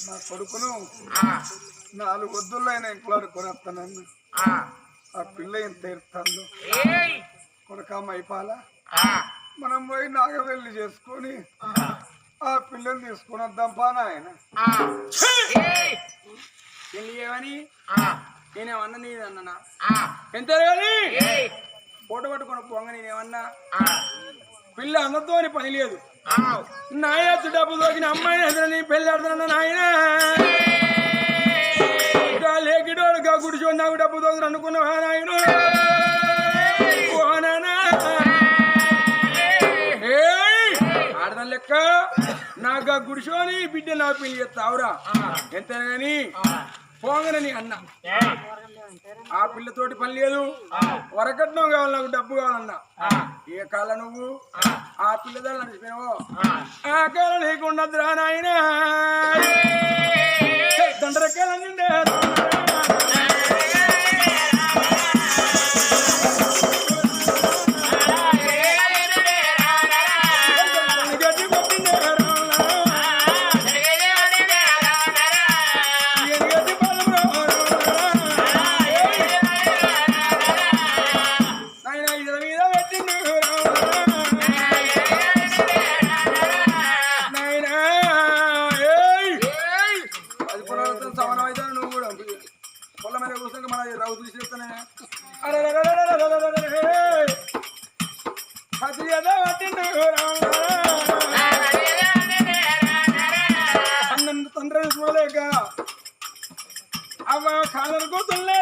నా కొడుకును 4 వద్దుల్లో అయినా ఇంట్లాడుకొని వస్తానన్న ఆ పిల్ల ఎంత ఎడతాను కొడుక మైపాల మనం పోయి నాగవెల్లి చేసుకొని ఆ పిల్లని తీసుకొని వద్దాం పాన ఆయన ఏమని నేనేమన్నా నీదన్నా ఎంత కానీ ఫోటో పట్టుకుని పోంగ నేనేమన్నా పిల్ల అందరితో పని లేదు నాయచ్చు డబ్బు దొరికిన అమ్మాయిని ఎదురని పెళ్ళి ఆడుతున్నా నాయన లేకిడోడు గుడిచో నాకు డబ్బు దొరికి అనుకున్నావా నాయన ఆడదాని లెక్క నాకు ఆ గుడిచోని బిడ్డ నా పెళ్లి చేస్తావురా ఎంతైనా కానీ పోంగనని అన్న ఆ పిల్లతోటి పని లేదు వరకట్నం కావాలి నాకు డబ్బు కావాలన్నా ఏ కాల నువ్వు ఆ పిల్లదాన్ని నడిచిపోయావో ఆ కాల నీకుండద్దురా నాయన దండరకాయలు తండ్రి చూడలేక అవ్వ కాలను కూతుల్లే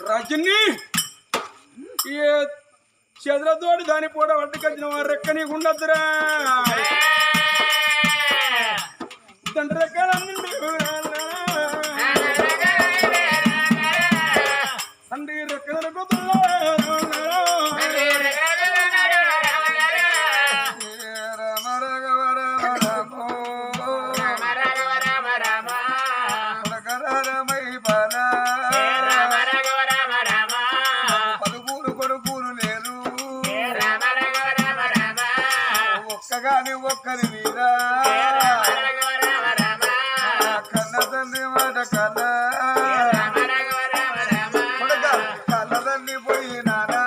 రజని చెదరతోటి దాని పూట వడ్డకొచ్చిన వారు రెక్క నీకు ఉండద్దురా తండ్రి రెక్కలన్నీ తండ్రి రెక్కలను కూతుల్లో ఒక్కరి మీరా కన్న తండ్రి మాట కన్న కన్నదండి పోయినారా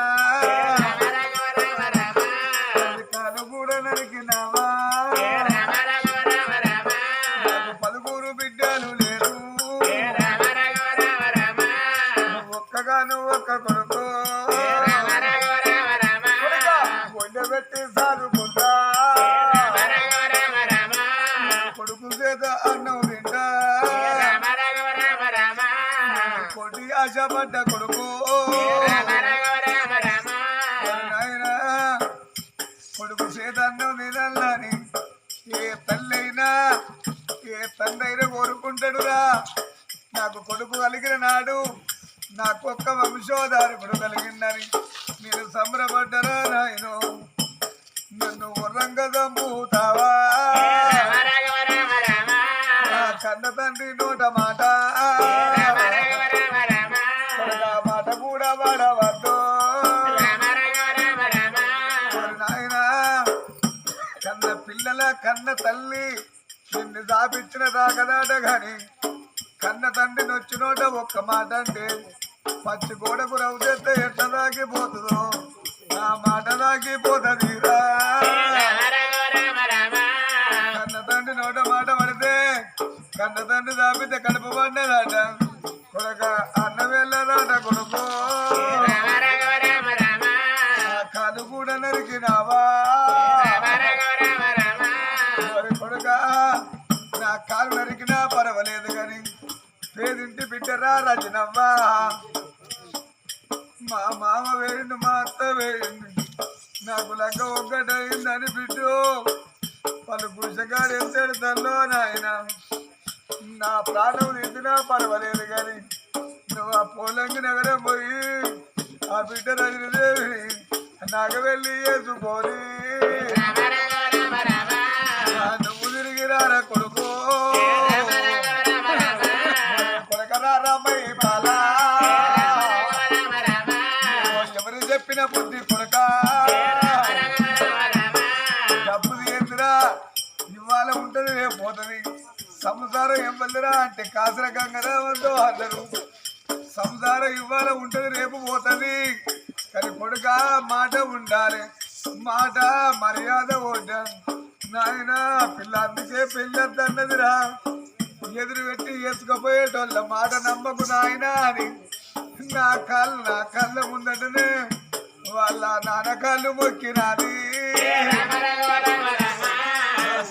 కాలు కూడా నరికినావా 10 బిడ్డలు లేరు ఒక్కగాను ఒక్క కొడుకు పెట్టి సాదుకుంటా కొడుకు చేత అన్నం తింటా కొట్టి ఆశపడ్డ కొడుకు నాయన కొడుకు చేత అన్నం తినాలని ఏ తల్లైనా ఏ తండ్రైనా కోరుకుంటాడురా నాకు కొడుకు కలిగిన నాడు నాకు ఒక్క వంశోధారకుడు కలిగిందని మీరు సంబరపడ్డరా నాయన నన్ను ఉర్రంగా చంపుతావా కన్న తండ్రి నోట మాట మాట కూడా వాడవద్దు నాయన కన్న పిల్లల కన్న తల్లి నిన్ను దాపించిన దాకదాట గాని కన్న తండ్రి నొచ్చి నోట ఒక్క మాట అంటే పచ్చి గోడకు రవ్వు చేస్తే ఎట్లా దాగిపోతుందో నా మాట దాగిపోతుందిరా కన్న తండ్రి నోట మాట పడితే కన్న తండ్రి దాపితే కడుపు పడ్డదాట కొడుక అన్న వెళ్ళదాట కొడుకు కాలు కూడా నరికినావా కొడుక నా కాలు నరికినా పర్వాలేదు కానీ పేదింటి బిడ్డరా రజనవ్వా మా మామ వేయండి మా అత్త వేయండి నాకు లెక్క ఒక్కటయిందని బిడ్డు వాళ్ళు గుడిసెగాడు ఎంత ఎడతాలో నాయన నా ప్రాణం తీసినా పర్వాలేదు కానీ నువ్వు ఆ పోలంగి నగరం పోయి ఆ బిడ్డ రజనదేవి నాగవెల్లి వేసుకొని నువ్వు తిరిగి రారా కొడుకు కొడకరారా మైపాలా ఎవరు చెప్పిన బుద్ధి కొడక సంసారం ఏం వల్లరా అంటే కాసర గంగరా వద్దు అందరు సంసారం ఇవాళ ఉంటది రేపు పోతుంది కానీ కొడుక మాట ఉండాలి మాట మర్యాద వద్దాను నాయన పిల్ల అందుకే పెళ్ళొద్దన్నదిరా ఎదురు పెట్టి వేసుకపోయేటోళ్ళ మాట నమ్మకు నాయన అని నా కళ్ళ ముందటనే వాళ్ళ నాన్న కాళ్ళు మొక్కినాది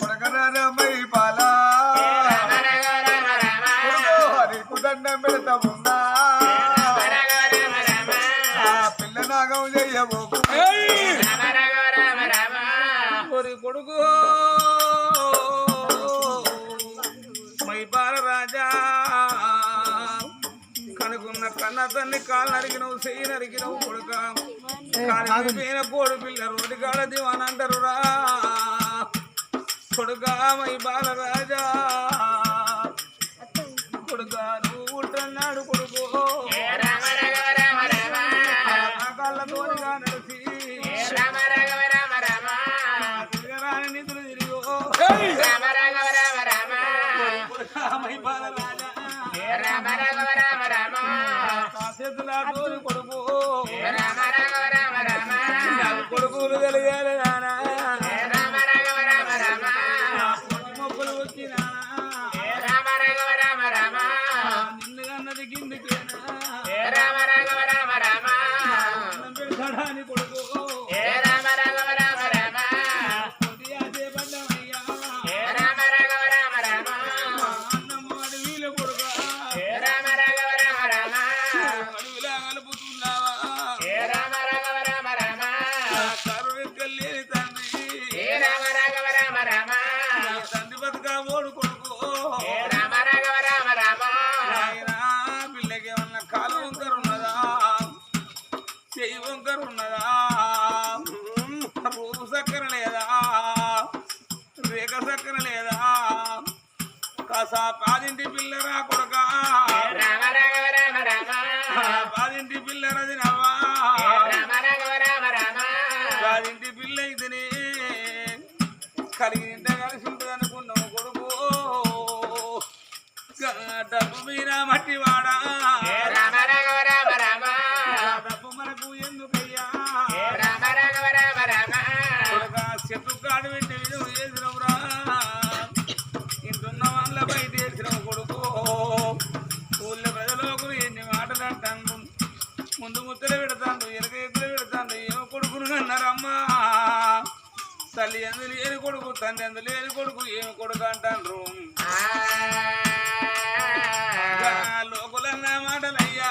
కొడకరామై పాలా హరికి దండం పెడతామున్నా పిల్ల నాగం చెయ్యబోకు కొడుకు మైపాల రాజా కనుకున్న కన్న తల్లి కాలు నరికినవు చెయ్యి నరికినవు కొడుక కాలిపోయిన కోడి పిల్ల రోడ్డు కాడ దివాన్ అంటారు రా కొడుక మైపాల రాజా కొడుక నువ్వు పుట్టన్నాడు కొడుకు కళ్ళతోనిగా నడిచి నిధులు తిరిగో మైపాల రాజా కొడుకు కొడుకులు కలిగాలి నానా మొక్కులు వచ్చినా నిన్ను అన్నది కిందికేనా పెడతాడాని కొడుకు అన్నమ్మ అడవిలో కొడుకు అడవిలా కలుపుతున్నావా కరువెక్కలేని తండ్రి తండ్రి బతుకా ఓడు కొడుకు నాయనా పిల్లకి ఏమన్నా కాలు వంకర ఉన్నదా చెయ్యి వంకర ఉన్నదా రూపు చక్కర లేదా రేఖ చక్కర లేదా కాసా పాదింటి పిల్లరా కొడుక పాదింటి పిల్లరది నవ్వా పాదింటి పిల్ల ఇతని కలిగింట కలిసి ఉంటుంది అనుకున్నావు కొడుకు డబ్బు మీద మట్టి వాడా డబ్బు మనకు ఎందుకయ్యా కొడుక చెట్టు కాడు పెట్టి విధులు చేసినవురా ఇంటున్న వాళ్ళ బయట వేసినావు కొడుకు ఊళ్ళో ప్రజలకు ఎన్ని మాటలు అంటాను ముందు ముద్దలు పెడతాను ఎనక ఎద్దులు పెడతాను ఏమో కొడుకును కన్నారమ్మా తల్లి ఎందు లేని కొడుకు తండ్రి ఎందు లేని కొడుకు ఏమి కొడుకు అంటాను లోకులన్న మాటలయ్యా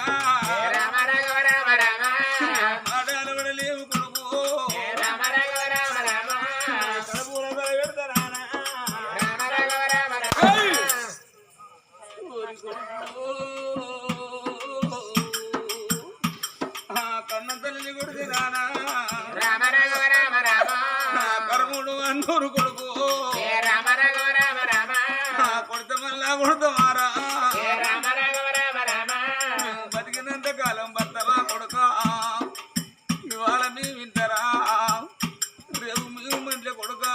మాటలు కూడా లేవు కొడుకు కడుపుల పెడతారా కన్న తల్లి కొడుకు రానా కర్ముడు అన్నూరు కొడుకు కొడత మళ్ళా కొడతామారా బతికినంత కాలం భర్తవా కొడుక ఇవాళ మీ వింటారా రేపు మీ మంట్లే కొడుక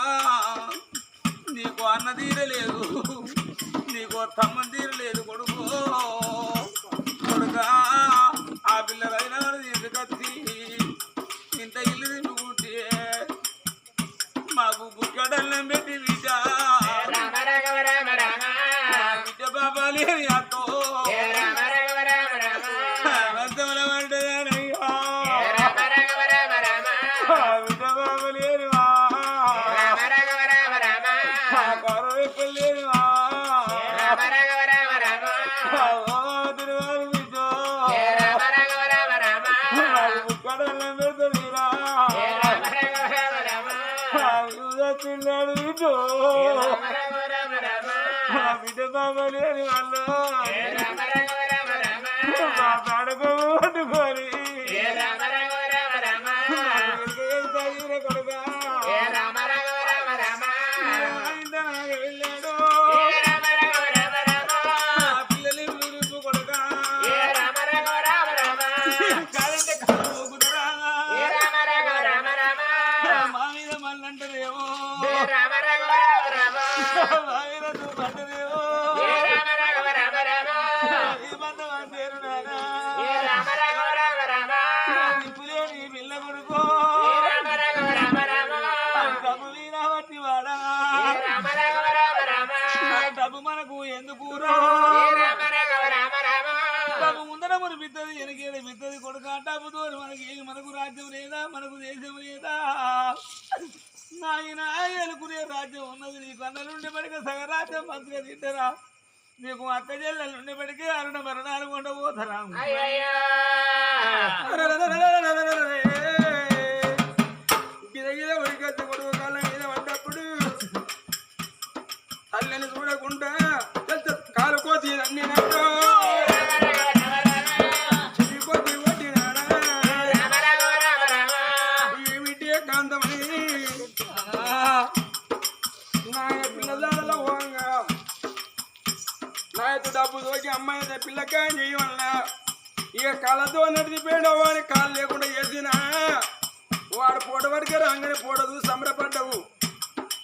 నీకు అన్న తీరలేదు నీకు తమ్మ తీరలేదు కొడుకు కొడుక ఆ పిల్లలైనా తీసుకొచ్చి ఇంత ఇల్లు తింటుకుంటే మాకు బుక్కడల్లం పెట్టి బిడ్డ బిడ్డ బాబా లేని అత్తో వంతముల పడ్డదనయ్యా బిడ్డ బాబా లేనివా కరువు ఎక్కువ లేనివా తిరువారు బిడ్డ బుక్కడల్లం పెడుతుందిరా పిల్లడు బిడ్డ బిడ్డ బాబా లేని వాళ్ళు పడుకోని కొడుక వెళ్ళాడు పిల్లలు కొడుక మా మీద మళ్ళంటారేమో మా మీద నువ్వు పడ్డదేమో లేదా మనకు దేశం లేదా నాయన ఎలుకునే రాజ్యం ఉన్నది నీకు అన్నలుండే పడిక సగరాజ్యం మంచిగా తింటారా నీకు అక్క చెల్లెలుండే పడికే అరుణ మరణాలు కొండపోతారా గిరగిర ఉడికొచ్చి కొడుకు కాళ్ళ మీద పడ్డప్పుడు తల్లిని చూడకుండా కాలుకోతి అన్ని ఏమిటి కాంతమని నాయ పిల్లదాడలో పోంగా నాయకు డబ్బు దోకి అమ్మాయి పిల్లకాయ చేయవల్ల ఇక కళ్ళతో నడిచిపోయిన వాడి కాళ్ళు లేకుండా చేసిన వాడు పూట పడికే రాగానే పూట చూసి సంబరపడ్డావు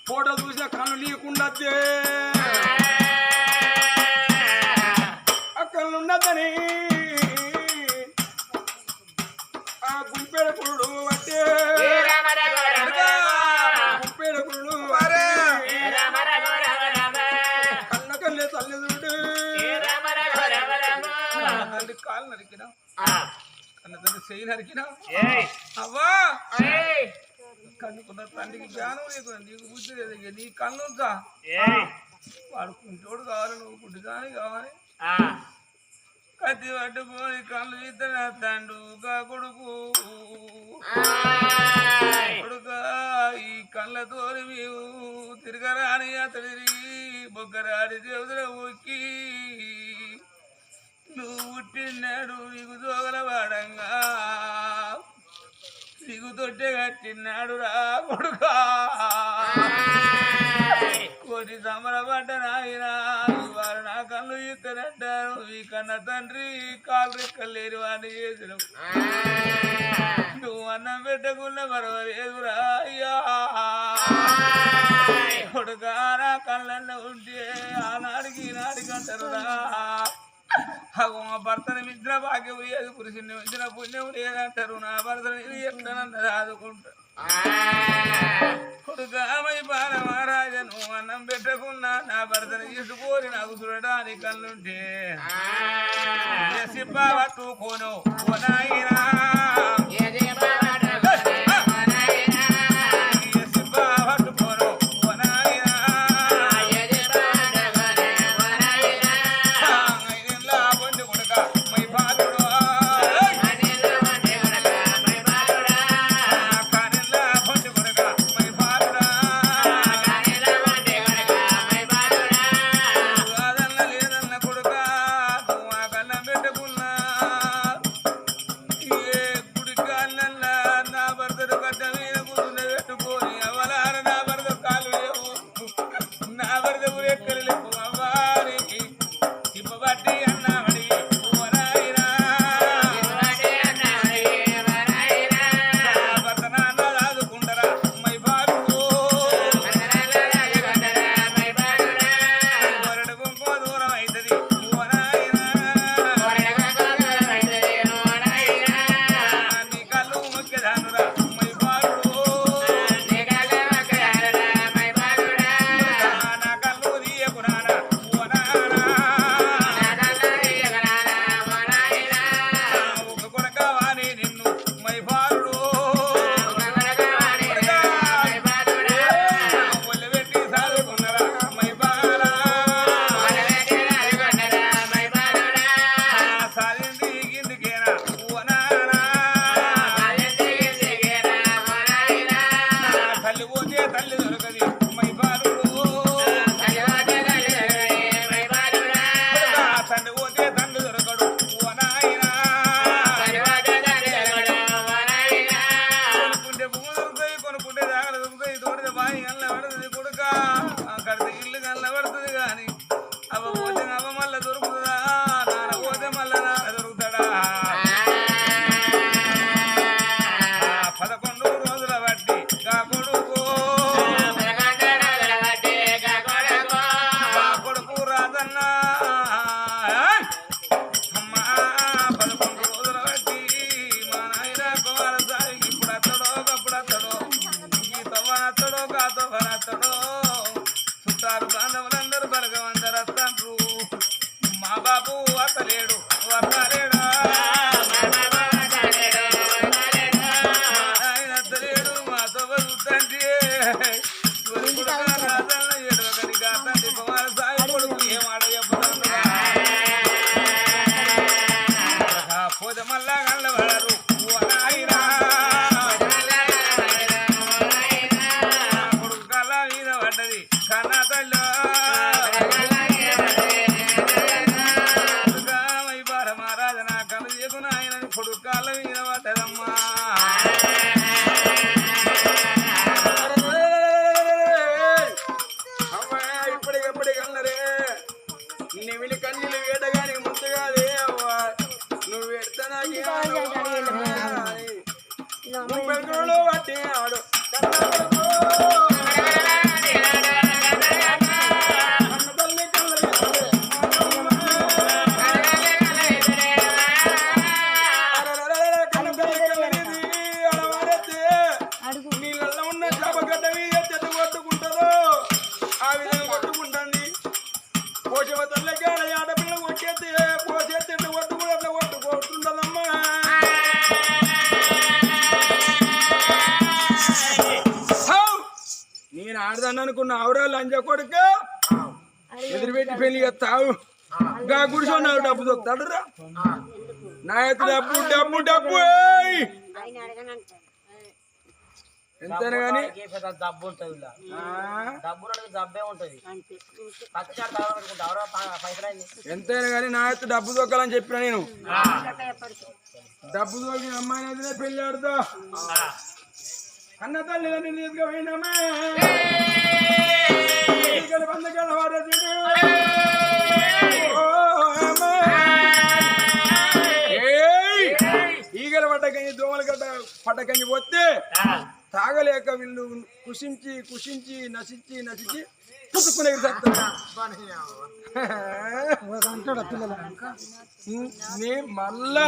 పూట చూసిన కళ్ళు లేకుండా అక్కడ ఉన్నదని ఆ గుంపేడ పురుడు అంటే గుంపేడ పురుడు కన్న కళ్ళే తల్లిదుడు తండ్రి కాలు నరికినా కన్న తండ్రి చెయ్యి నరికినా అవ్వా కన్నుకున్న తండ్రికి జ్ఞానం లేకుండా నీకు బుద్ధి లేదు ఇక నీ కన్ను ఉందా వాడు కుంటోడు కావాలి నువ్వు గుడ్డిగాని కావాలి కత్తి పట్టుకొని కళ్ళు ఇద్దరు తండ్రుగా కొడుకు కొడుక ఈ కళ్ళతో నీవు తిరగరాని అతడి బొగ్గరాడి దేవుల ఊకి నువ్వు పుట్టినాడు నీకు దోగల వాడంగా నీకు తొట్టె కట్టినాడు రా కొడుకా కోటి సమరపడ్డ నాయన వారు నా కళ్ళు ఇక్కడంటారు ఈ కన్న తండ్రి కాలు రెక్కలేరు అని చేసిన నువ్వు అన్నం పెట్టకుండా మరవలేదురా అయ్యా కొడుకా నా కళ్ళన్న ఉంటే ఆనాడికి ఈనాడికి అంటారు రా అగో మా భర్తని మిత్ర భాగ్యం లేదు పురుషుని మించిన పుణ్యం లేదంటారు నా భర్తని ఎక్కడన్నా ఆదుకుంటా కొడుకామై బాల మహారాజ నువ్వు అన్నం పెట్టకున్నా నా భర్తని తీసుకొని నాకు చూడడానికి కళ్ళుంటే సిప్పావట్టు కోను కోనాయినా ఏ పెరుగులో పట్టినాడు నీళ్ళల్లో ఉన్న చేపగడ్డవి చెట్టు కొట్టుకుంటుందో ఆ విధంగా కొట్టుకుంటుంది పోషవ తల్లికి ఆడపిల్ల కొట్టేస్తే పోసే చెట్టు కొట్టుకుని అట్లా కొట్టుకుంటుందమ్మా నేను ఆడదాన్ని అనుకున్న ఆవురా లంజ కొడుక ఎదురుపెట్టి పెళ్లి చేస్తావు గా గుడిసోన్నావు డబ్బు దొక్కుతాడు రా నా ఎత్తు డబ్బు డబ్బు డబ్బు ఎంతైనా కానీ డబ్బు ఉంటుంది డబ్బు డబ్బే ఉంటుంది ఎంతైనా కానీ నా ఎత్తు డబ్బు దొక్కాలని చెప్పిన నేను డబ్బు దొక్కిన అమ్మాయిని ఎదురే పెళ్లి ఆడుతా అన్న తల్లి తీసుకుపోయినామే బంధకాల వాడు ఈగల పట్టకంగి దోమల గడ్డ పట్టకంగి పోతే తాగలేక వీళ్ళు కుషించి కుషించి నశించి నశించి పుట్టుకునే మళ్ళా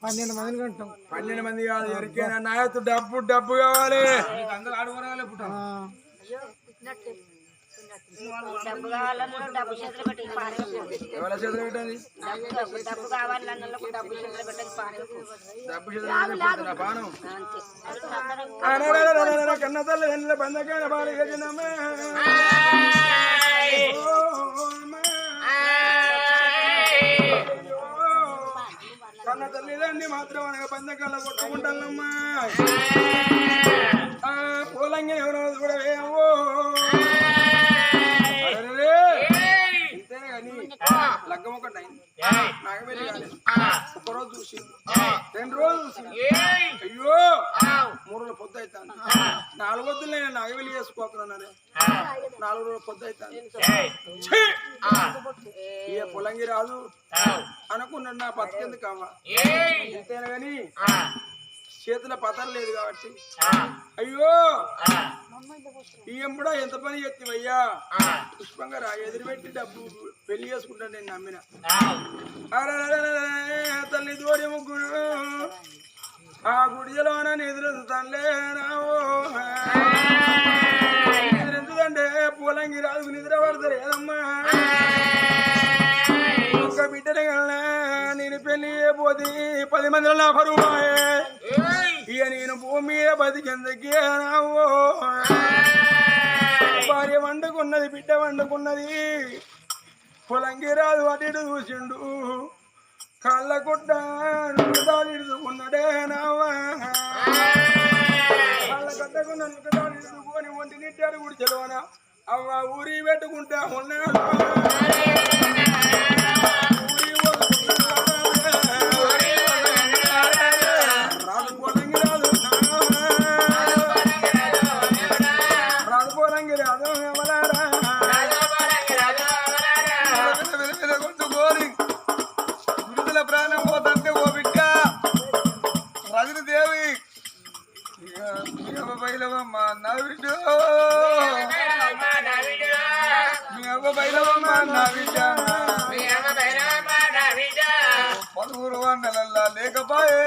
12 మందిని కంటాం 12 మంది కాదు ఎరికైనా నాయకు డబ్బు డబ్బు కావాలి అందరూ ఆడుకోవాలి పుట్ట డబ్బు కావాలన్నా డబ్బు చేతులు పెట్టి ఎవరి చేతులు పెట్టండి డబ్బు కావాలన్నా డబ్బు చేతులు పెట్టి డబ్బు చేతులు పెట్టిన బాణం కన్న తల్లి ఎన్న బంధకాల బాల యజనమే కన్న తల్లిదండి మాత్రం అనగా బంధకాల కొట్టుకుంటానమ్మా పోలంగి ఎవరో కూడా వేయవో లగ్గం ఒకటి అయింది నాగబెల్లి కాలేదు ఒకరోజు చూసి 2 రోజులు చూసి అయ్యో 3 రోజుల పొద్దు అవుతాను 4 వద్దులు నేను నాగబెల్లి చేసుకోతున్నాను 4 రోజుల పొద్దు అవుతాను ఇక పొలంగి రాదు అనుకున్నాడు నా బతికేందుకు కావా ఎంతైనా కానీ చేతుల పతరం లేదు కాబట్టి అయ్యో ఈయం కూడా ఎంత పని చేస్తావయ్యా పుష్పంగా రా ఎదురుపెట్టి డబ్బు పెళ్లి చేసుకుంటాను నేను నమ్మిన తల్లి తోడి ముగ్గురు ఆ గుడిలోన ఎదురుతానులే ఎదురెందుకంటే పూలంగి రాజుకు నిద్ర పడతారు ఏదమ్మా ఒక బిడ్డని కన్నా నేను పెళ్లి పోతే 10 మందిలో నా పరువాయే ఇక నేను భూమి మీద బతికెందుకే నావో భార్య వండుకున్నది బిడ్డ వండుకున్నది పొలంగి రాదు అటు ఇటు చూసిండు కళ్ళ కొట్ట ఇడుచుకున్నాడే నావా కళ్ళ కట్టకున్న ఇడుచుకొని ఒంటి నిట్టాడు గుడిచెలోన అవ్వ ఊరి పెట్టుకుంటా ఉన్నాడు పలువురు వందలల్లా లేకపోయే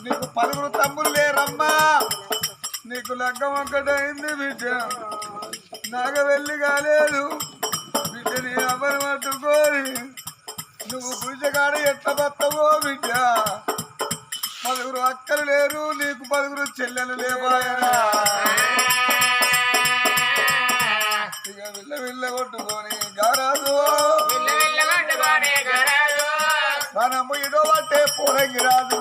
నీకు 10 తమ్ములు లేరమ్మా నీకు లగ్గం ఒక్కటైంది బిడ్డ నాగవెల్లి కాలేదు బిడ్డని ఎవరు పట్టుకోని నువ్వు గుడిసెగాడ ఎట్ట బతవో బిడ్డ 10 అక్కలు లేరు నీకు 10 చెల్లెలు లేవాయరా ఇక విల్ల విల్ల కొట్టుకొని గారాదు మనము ఇడో పట్టే పొలంగి రాదు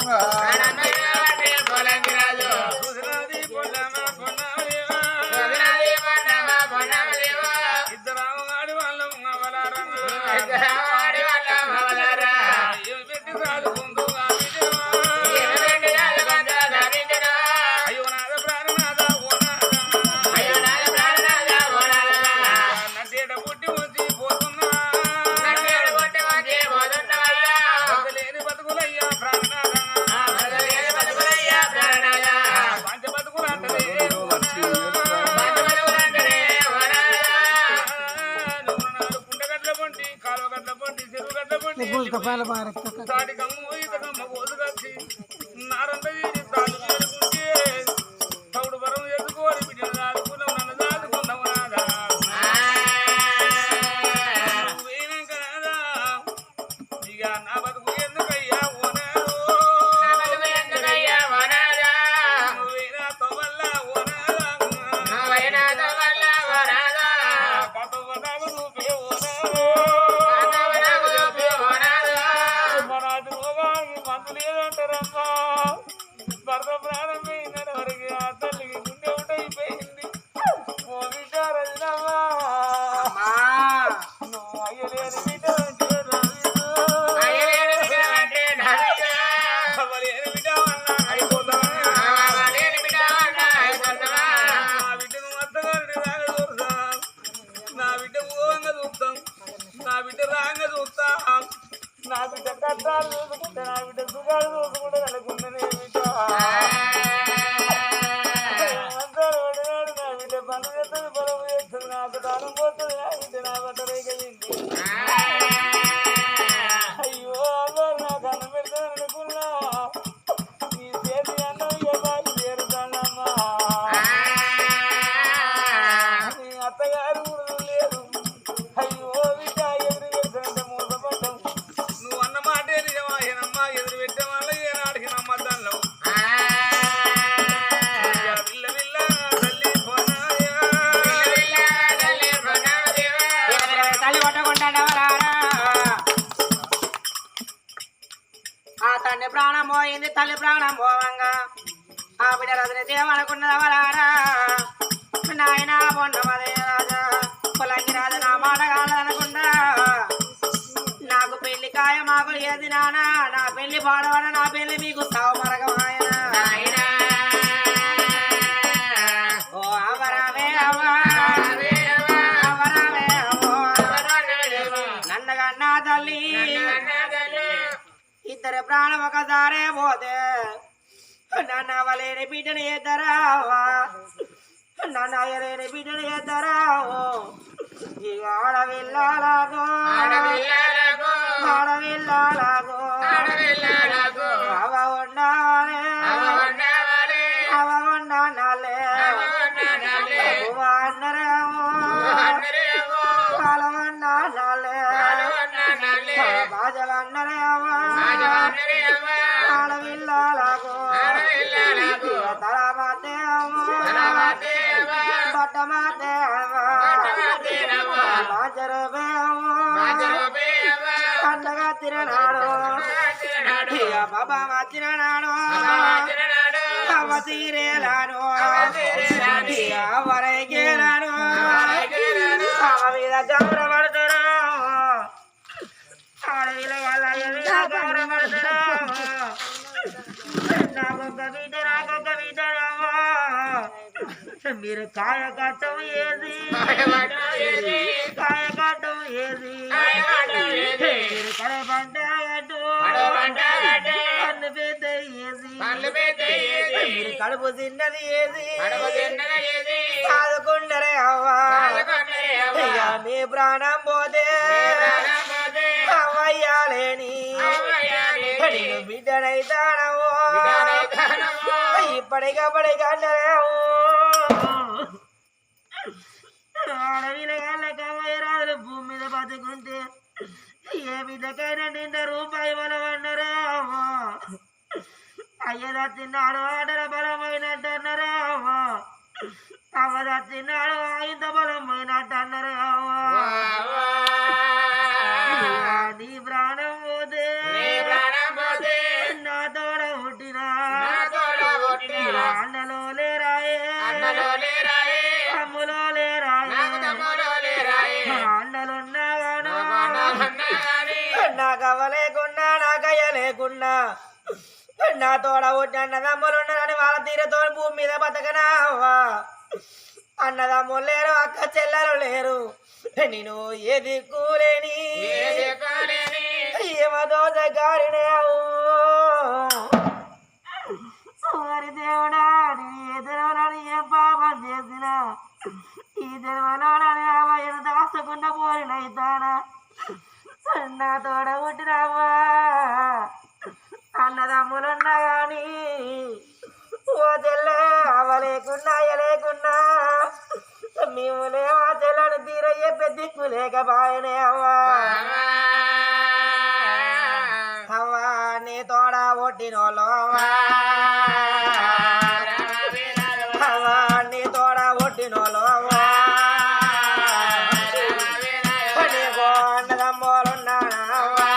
తాటి కమ్ము ఈత కమ్మ కోసుకొచ్చి నారంత తీరి తాళ్ళు చేరుకుంటే తౌడు బరం ఎత్తుకోని బిడ్డను దాదుకున్నావు నన్ను దాదుకున్నావు నాదా పోయినాక నాదా ఇక నా బతుకు ఎందుకయ్యా ఓనాడు నువ్వైనా తోవల్ల ఓనాదా కథవనాగు చూపే ఓనాడు మనాది రోగానికి మందులు ఏదంటారమ్మా భర్త ప్రాణం పోయినడు వరకు ఆ తల్లికి గుండె ఒకటైపోయింది ఓ బిడ్డ రజనమ్మా నువ్వు అయ్యలేని బిడ్డ అంటే అవలేని బిడ్డ అన్నా అయిపోతావా నా బిడ్డను అత్తగారిని రాగా చూస్తా నా బిడ్డ ఊరంగా చూస్తాం నా బిడ్డ రాంగా చూస్తా నా బిడ్డ కష్టాలు చూసుకుంటే నా బిడ్డ సుఖాలు చూసుకుంటే అనుకున్నది బిడ్డ అందరూ వాడినాడు నా బిడ్డ పనులు చేస్తుంది పొలం చేస్తుంది నాకు దానం పోతుంది నా బిడ్డ నా బట్ట రేఖ అయ్యో అందరూ నాకు అన్నం పెడతాను అనుకున్నా నీ చేతి అన్నం ఇవ్వాలి చేరుతానమ్మా నీ అత్తగారు లేదు అయ్యో బిడ్డ ఎదురు పెడతానంటే మూసపడ్డం నువ్వు అన్న మాటే నిజమాయనమ్మా ఎదురు పెట్టే వాళ్ళ ఏనాడికి నమ్మద్దాలో విల్ల విల్ల తల్లి పోనాయా తల్లి కొట్టకుంటాడవరారా ఆ తండ్రి ప్రాణం పోయింది తల్లి ప్రాణం పోవంగా ఆ బిడ్డ రజని దేవనుకున్నదవరారా నాయన పొన్నమదే రాజా పొలంగి రాజా నా మాట కాదనుకున్నా నాకు పెళ్లి కాయ మాకులు ఏది నానా నా పెళ్లి పాడవడ నా పెళ్లి మీకు సావు మరగమాయన ఓ అవరావే అవరావే అవో నన్నగన్నా తల్లి ఇద్దరి ప్రాణం ఒకసారే పోతే నన్ను అవలేని బిడ్డని ఎద్దరావా నన్ను అయ్యలేని బిడ్డని ఎద్దరావో ఇక ఆడవిల్లాలాగో ఆడవిల్లాలాగో అవ ఉండాలే అవ ఉండాలే అన్నరేమో కాలమన్నాలే బాజలు అన్నరేమో ఆడవిల్లాలాగో తల మాతేమో బట్ట మాతేమో బాజరమేమో పండగ తిరనాడు ఇక బాబా తిరనాడు అవ తీరేలాను ఇక వరైకేలాను అవ మీద గౌరవడతాడు ఆడవిల వాళ్ళ గౌరవడతాడు నాకొక బిడ్డ మీరు కాయకట్టం ఏది కాయకట్టం ఏది మీరు కడపంట కన్ను పెద్ద ఏది మీరు కడుపు తిన్నది ఏది కాదుకుండరే అవ్వా ఇక మీ ప్రాణం పోతే అవ్వయ్యాలేని నేను బిడ్డనైతానవో ఇప్పటికప్పటికన్నరేమో ఆడవిల రాజులు భూమి మీద బతుకుంటే ఏ బిడ్డకైనా నిండ రూపాయి బలమన్నారేమో అయ్య దచ్చిన్నాడు ఆటల బలమైనట్టు అన్నారేమో అవ్వ దచ్చిన్నాడు ఇంత బలమైనట్టు అన్నారేమో నీ ప్రాణం పోతే నా తోడ పుట్టినా అన్నలో లేరాయే అమ్ములో లేరాయే అన్నలున్నాగాను నాకు అవ్వలేకున్నా నాకయ్య లేకున్నా నా తోడ పుట్టిన అన్నదమ్ములున్నారని వాళ్ళ తీరతో భూమి మీద బతకనావా అన్నదమ్ములు లేరు అక్క చెల్లెలు లేరు నేను ఏ దిక్కులేని ఏమదోజ గారినేవు వారి దేవుడా నీ ఎదురని ఏం పాపం చేసినా ఈ జన్మలోనని అమ్మాయిని దాచుకున్న పోరినైతానా నా తోడ పుట్టినవ్వా అన్నదమ్ములున్నా గాని ఓ చెల్లె అవలేకున్నా అయ్యలేకున్నా మేములే ఆ చెల్లని తీరయ్యే పెద్దిక్కు లేకపాయనే అవ్వా అవ్వా నీ తోడ ఒట్టినోళ్ళు అవ్వా నీ తోడ ఒట్టినోళ్ళు అవ్వా నీకు అన్నదమ్ములున్నానా అవ్వా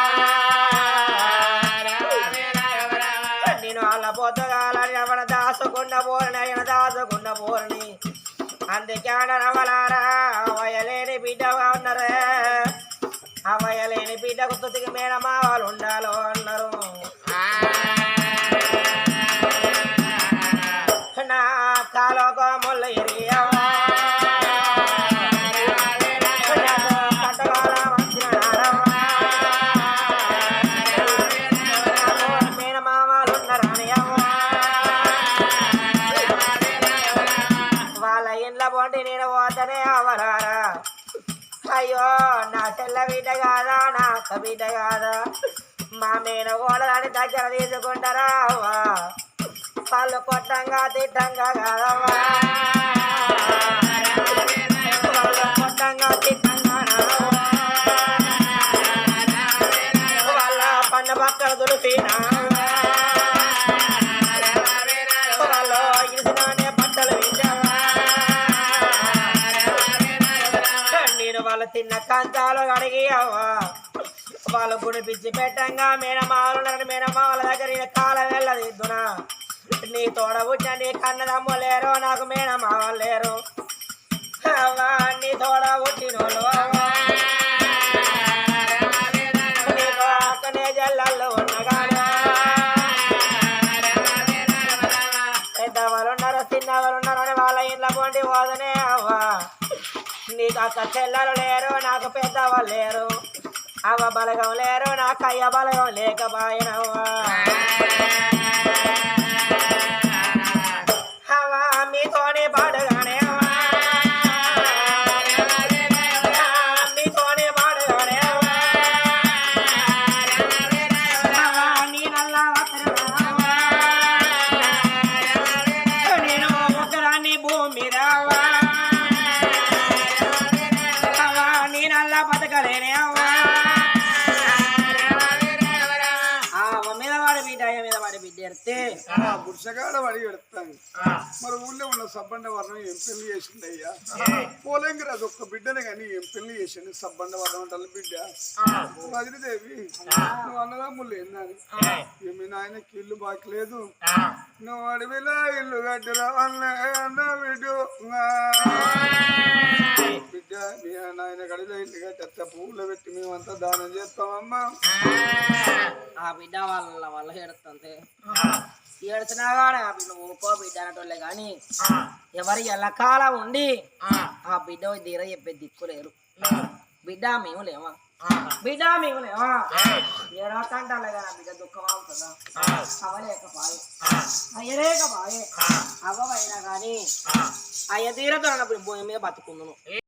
నేను వాళ్ళ పొద్దుగాలని ఎవడ దాసుకున్న పోరని ఆయన దాసుకున్న పోరని అందుకే నవలారా అవయలేని బిడ్డగా ఉన్నారే అవయలేని బిడ్డకు తుతికి మేడమా వాళ్ళు ఉండాలో అన్నారు నా కాలోక ముళ్ళ ఎరియవా కట్టగాల వచ్చిన మేనమామలు ఉన్నారని వాళ్ళ ఇంట్లో పోటీ నేను పోతనే అవరారా అయ్యో నా చెల్ల బిడ్డ కాదా నా అక్క బిడ్డ కాదా మా మేన ఓడలని దగ్గర తీసుకుంటారా అవ్వా వాళ్ళు కొట్టంగా తిట్టంగా కాదవ్వా వాళ్ళు కొట్టంగా తిట్టంగా వాళ్ళ పండ పక్కలు దులిపినా వాళ్ళు ఇసుగానే బట్టలు వింటావా నేను వాళ్ళు తిన్న కంచాలు అడిగి అవ్వా వాళ్ళు గుడిపించి పెట్టంగా మేనమావులు మేనమావుల దగ్గర నేను కాలం వెళ్ళదిద్దునా నీ తోడ పుట్టిన నీ కన్నదమ్ము లేరు నాకు మేనమావలు లేరు అవ్వా నీ తోడ పుట్టినోళ్ళు అవ్వా నీకు అక్కనే జల్లల్లో ఉన్నగానే పెద్దవాళ్ళున్నారు చిన్నవాళ్ళున్నారు అని వాళ్ళ ఇంట్లో పొండి పోదనే అవ్వా నీకు అక్క చెల్లెలు లేరు నాకు పెద్దవాళ్ళు లేరు అవ్వ బలగం లేరు నాకు అయ్య బలగం లేకపోయినవ్వా అవ్వా మీతోనే పాడుగానే అవ్వా మీతోనే పాడుగానే అవ్వా నీ నల్లా వస్త్రమా నేను ఒకరాన్ని భూమి మీద అవ్వా నీ నల్లా బతకలేనే అవ్వా మీద వాడి బిడ్డ ఎడితే గుడిసెగాడ వాడి ఎడతాను మరి ఊళ్ళో ఉన్న సబ్బండ వర్ణం ఏం పెళ్లి చేసిందయ్యా పోలేంగి రాదు ఒక్క బిడ్డనే కానీ ఏం పెళ్లి చేసింది సబ్బండ వర్ణం అంటే బిడ్డ మదిరిదేవి నువ్వు అన్నదమ్ములు ఏందని ఏమి నాయనకి ఇల్లు బాకలేదు నువ్వు అడవిలో ఇల్లు కట్టిరా అన్న బిడ్డ నీ నాయన గడిలో ఇల్లు కట్టేస్తా పువ్వులో పెట్టి మేమంతా దానం చేస్తామమ్మా ఆ బిడ్డ వాళ్ళ ఏడుతుంది ఏడుతున్నా కానీ ఆ బిడ్డ ఊకో బిడ్డ అనటోళ్ళే కానీ ఎవరి ఎల్లకాలం ఉండి ఆ బిడ్డ తీర చెప్పే దిక్కులేరు బిడ్డ మేము లేవా బిడ్డ మేము లేవా ఏడాకంటాలే కానీ బిడ్డ దుఃఖం అవుతుందా అవలేకపాయే అయ్యలేకపాయే అవ్వమైనా కానీ అయ్య తీరతో భూమి మీద బతుకుందును